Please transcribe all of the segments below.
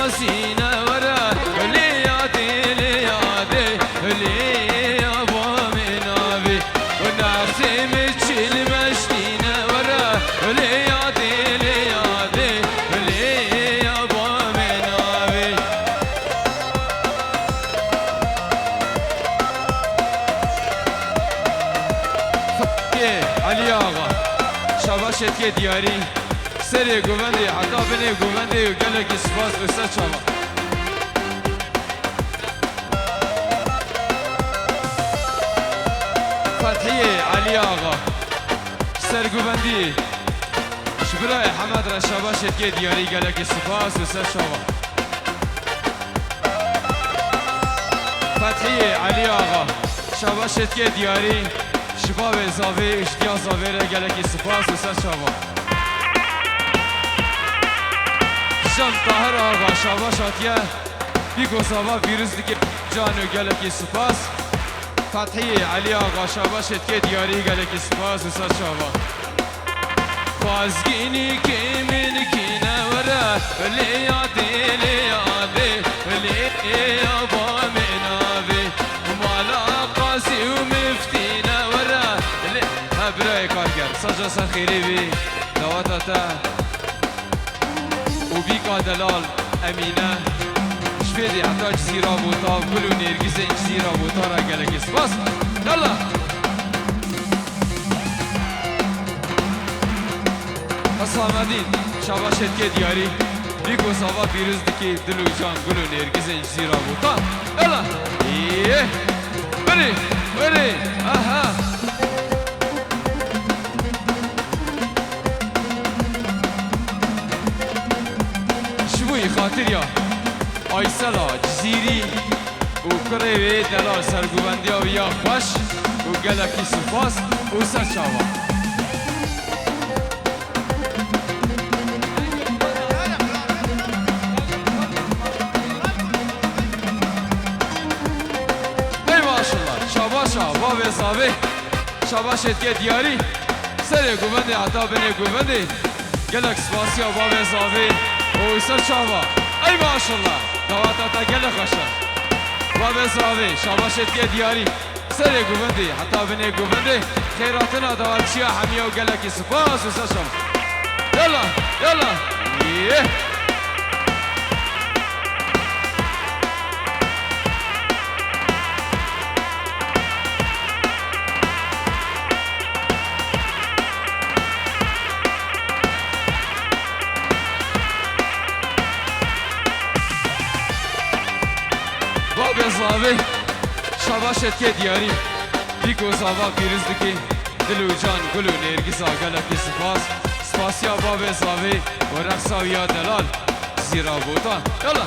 سینه وره لیادی لیادی لیابا منابی و نفتیم چیل مشتینه وره لیادی لیادی لیابا منابی علی آقا شباشت که دیاری سری گوونده حتی بینه گوونده و گلکی سپاس بسته چاوا فتحی علی آقا سر گووندی شبرای حمد را شباشت که دیاری گلکی سپاس بسته چاوا فتحی علی آقا شباشت که دیاری شباب زاوی اشتیا زاوی را گلکی سپاس بسته چاوا جان طاهر آقا شاباشاتیه بیگو زاوا ویروس دیگه جانو گلکی سپاس فتحی علی آقا شاباشت که دیاری گلکی سپاس و سر شابا بازگینی که من کی نوره لیادی لیادی لیابا منابی مالا قاسی و مفتی نوره برای کارگر سجا سر خیری بی دواتاتا و بیکا دلال امینه شفیدی حتی جزیره بوتا گلو نرگیز این جزیره بوتا را گلکی سپاس یالا حسامدین شباشت که دیاری بیکو ساوا بیروز دکی دلو جان گلو نرگیز این جزیره بوتا یالا ایه بری بری آها خاطر یا آیسلا جزیری و کره دلال سرگوبندی و یا خوش و گلکی سپاس و سرچاوا ای ماشالله شاباشا باب زاوی شاباشت که دیاری سر گوبنده حتا بینه گوبنده گلک سپاسی و باب زاوی و سر چاوا ای ماشالله دواتاتا گل خوشه باب زاوی شاباشت که دیاری سر گوبنده حتا بینه گوبنده خیراتنا دواتچیا همیه و گلکی سپاس و سر چاوا یالا یالا ایه زاوی شباشت که دیاری بیگو زاوا پیروز دکی دلو جان گلو نرگیزا گلکی سپاس سپاسیا باب زاوی و رقصاویا دلال زیرا بوتا یالا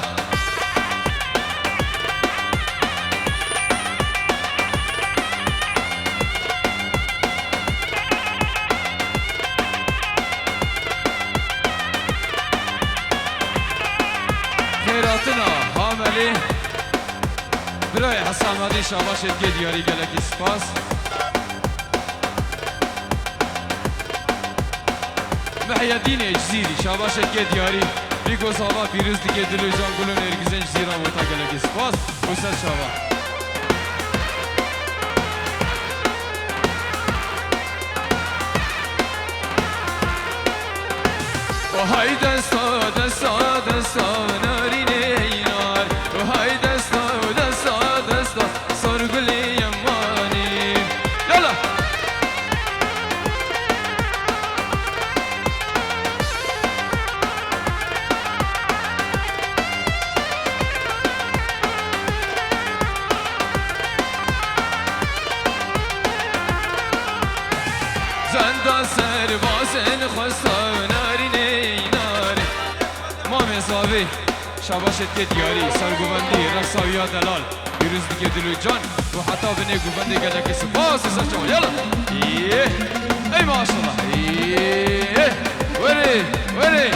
خیراتنا حاملی برای حسامدی شاباشت که دیاری گلکی سپاس محیدین جزیری شاباشت که دیاری بیگو زاوا پیروز دیگه دلو جان گلو نرگیزن جزیران بوتا گلکی سپاس و سر شابا و های دستا دستا دستا نارینه اینار و های دستا زنده سربازن خواستا نارینه ناری مام زاوی شباشت که دیاری سرگوبندی رقصاویا دلال بیروز دیگه دلو جان و حتی بینه گوبنده گلک سپاس سرچاوا یالا ایه ای ماشالله ایه وری وری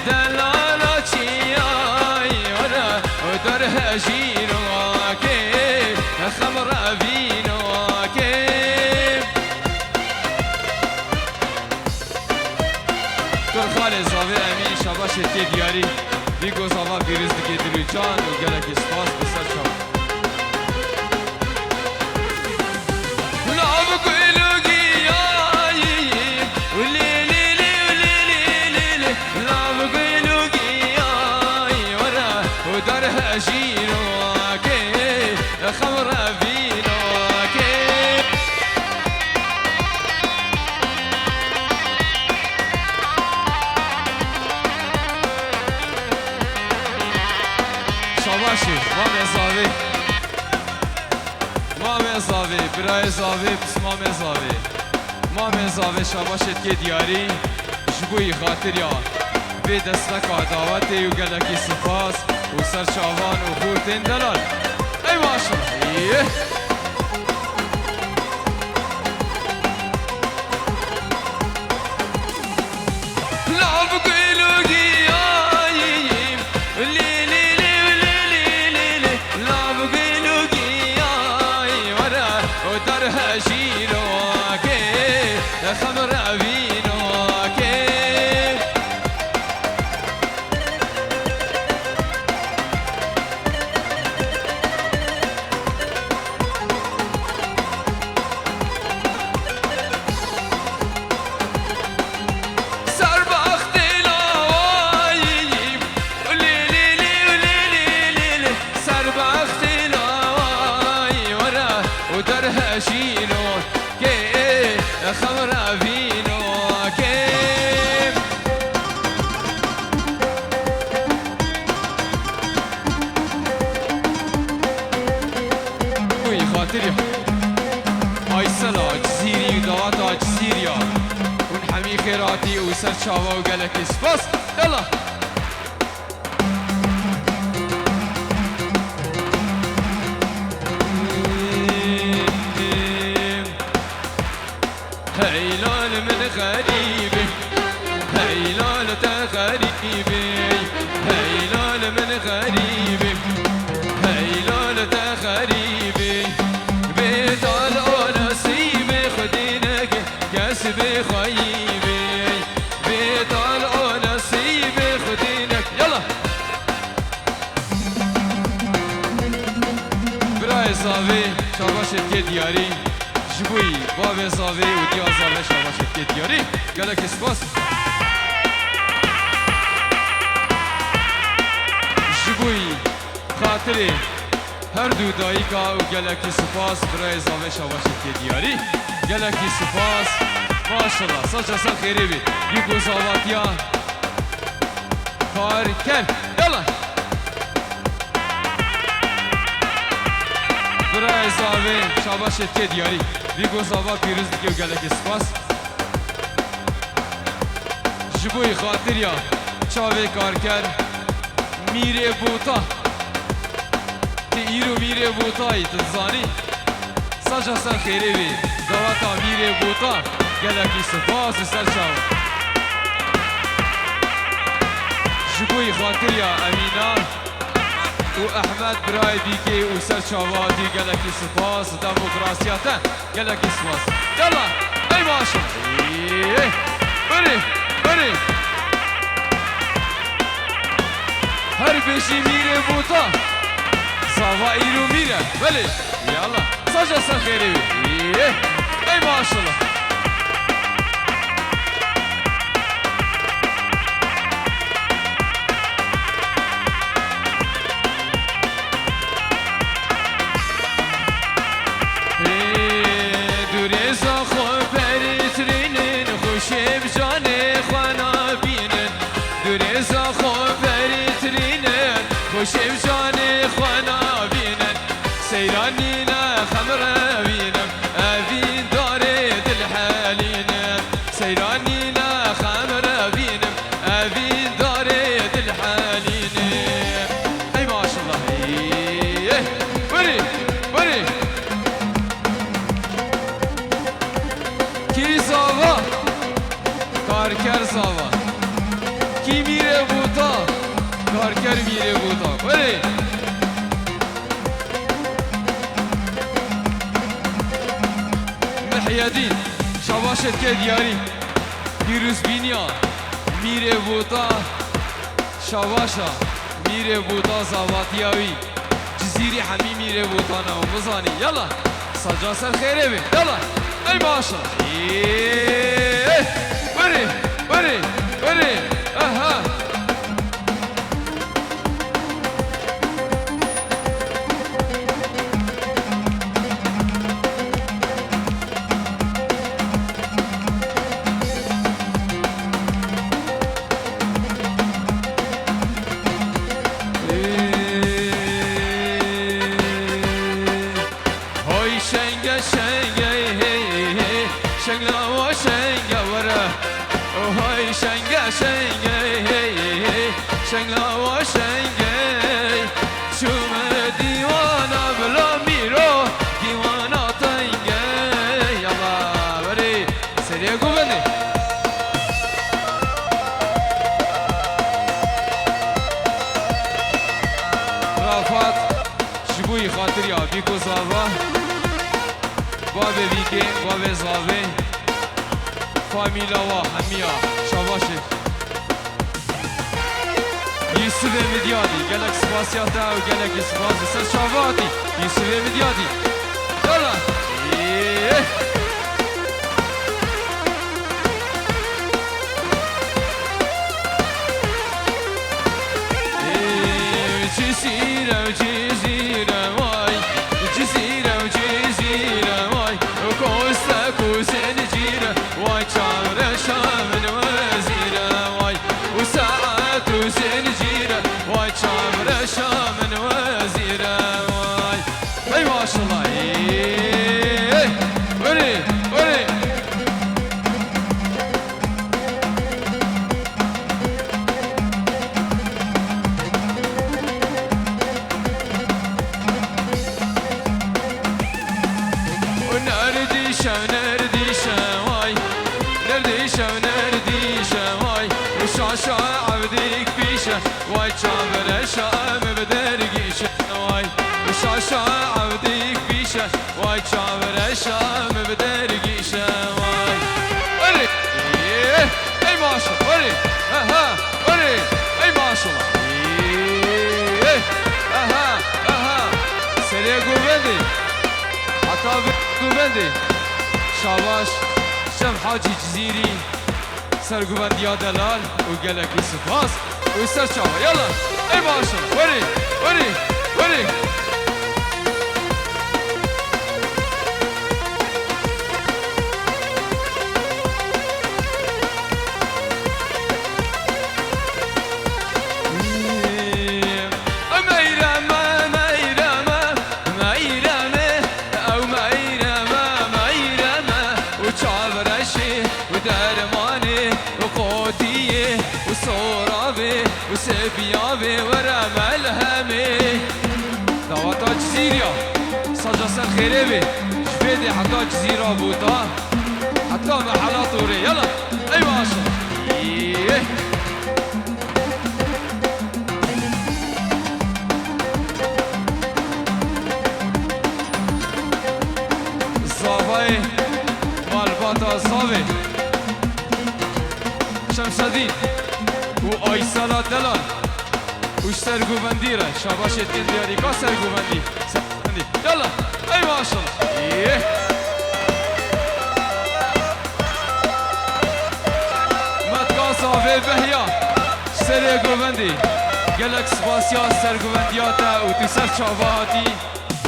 دلالا چیا کرخال زاوی امین شباش تی دیاری بی گوزاوا بیروز دکی دلو جان و گلک سپاس بسر شما لعب قلوگی آیی ولی لی لی ولی لی لی لی لعب قلوگی آیی ورا و در هجینو که خمر بینو که شاباشی مام زاوی برای زاوی بس مام زاوی شاباشت که دیاری جبوی خاطر یا به دستک دعوتی و گلکی سپاس و سرچاوان و خورتین دلال ای ماشالله لعب قلوگی آییم لی لی لی لی لی لی لعب قلوگی آی ورا و در هجینو که خمر بینو که هشینو که خمر بینو که کوی خاطری آیسلا جزیری دواتا جزیریا اون حمی خیراتی و سر چاوا و گلکی سپاس یلا هيلال من غريبي هيلال تغريبي هيلال من غريبي هيلال تغريبي بيطال نصيبي خدينك كسبي خيبي بيطال نصيبي خدينك يلا براي صافي شاباشت كي دياري جبوی باب زاوی و دیا زاوی شباشت که دیاری گلک سپاس جبوی خاطری هر دو داییکا و گلک سپاس برای زاوی شباشت که دیاری گلک سپاس ماشالله ساچا سال خیری بی بیگو زاواتیا کار کن یلا برای زاوی شباشت که دیاری بیگو زاوا پیروز دیگه و گلک سپاس جبوی خاطر یا چاوی کار کرد میره بوتا تی ایرو میره بوتایی تزانی ساجا سر خیره بی دواتا میره بوتا گلکی سپاس سر چاو جبوی خاطر یا امینا و احمد برای دیگه و سر چاواتی گلکی سپاس دموکراسیاتا گلکی سپاس یلا ای باشم بری هر بشی میره بوتا زاوایی رو میره بله یلا ساجا سر خیری بی ای ماشالله خوشم جان خوانا بینن سیرانی نه خمر بینم اوین داره دل حالینم سیرانی نه خمر بینم اوین داره دل حالینم ای ماشالله بری کی زاوا کارکر زاوا کی میره بوتا کارکر میره بودا بله محیدین شباشت که دیاری پیروز بینیا میره بودا شواشا میره بودا زواتیاوی جزیری همی میره بودا نو مزانی یلا سجا سر خیره بی یلا ای ماشا بری بری بری اها شنگلا و شنگی چوم دیوانا بلا میرو دیوانا تنگی یالا بری سریع گو بندی رافت شبوی خاطر یا بیکو زاوا باب ویگه باب زاوه فامیلا و همیا شباشه یوسف مدیادی گلک سپاسیاتا و گلک سپاس سر شاواتی یوسف مدیادی یالا جزیره جزیره وای جزیره جزیره وای کوسته کوسه نجیره وای چامره شامن وزیره وای و ساعت و زنجیره وای چامره شامن وزیره وای ای ماشالله بری بری شاشا عبدك بيشه واي شامر شام بدرقيشه واي شاشا عبدك بيشه واي شامر شام بدرقيشه واي وري اي ماشا وري اها وري اي ماشا اها سريع قوبندي عطاب قوبندي شاباش شم حاجي جزيري سرگوبندیا دلال و گلکی سپاس و سر چاوا یالا ای ماشا وری وری وری وسبيابي ورا ملهمي دعوات جزيرة سجا سر خيري شفيدي حتى جزيرة بودا حتى محلات وري يلا اي ماشا زاوي والباتا زاوي شمس الدين و آیسالا دلال و سرگوبندی را شاباش اتکن بیاری که سرگوبندی یالا ای ماشالله مدکا صافه بهیا سرگوبندی گلک سپاسیا سرگوبندیاتا و تو سر چاواتی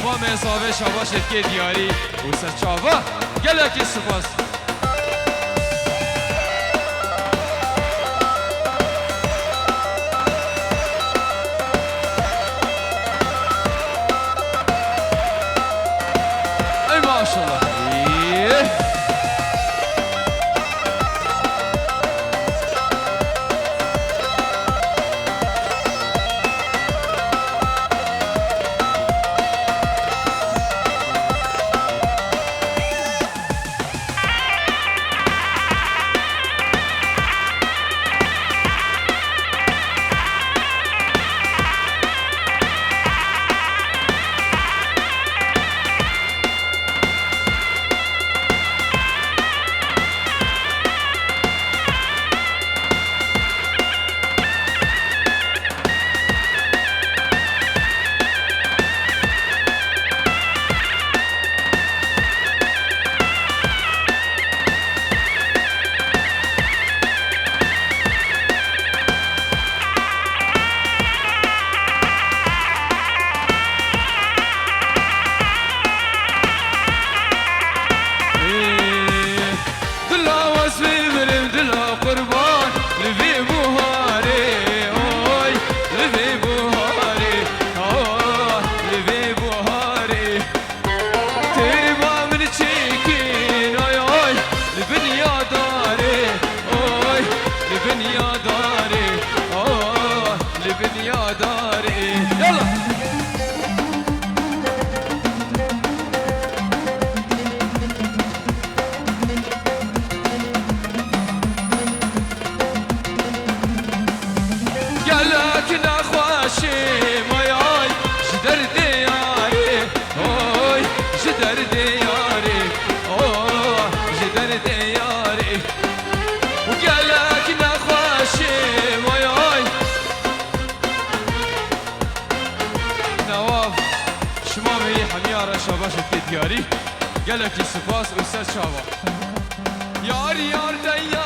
و مصافه شاباش اتکن دیاری و سر چاوا گلک سپاس دیاری گلکی سپاس و سر چاوا یار یار دیار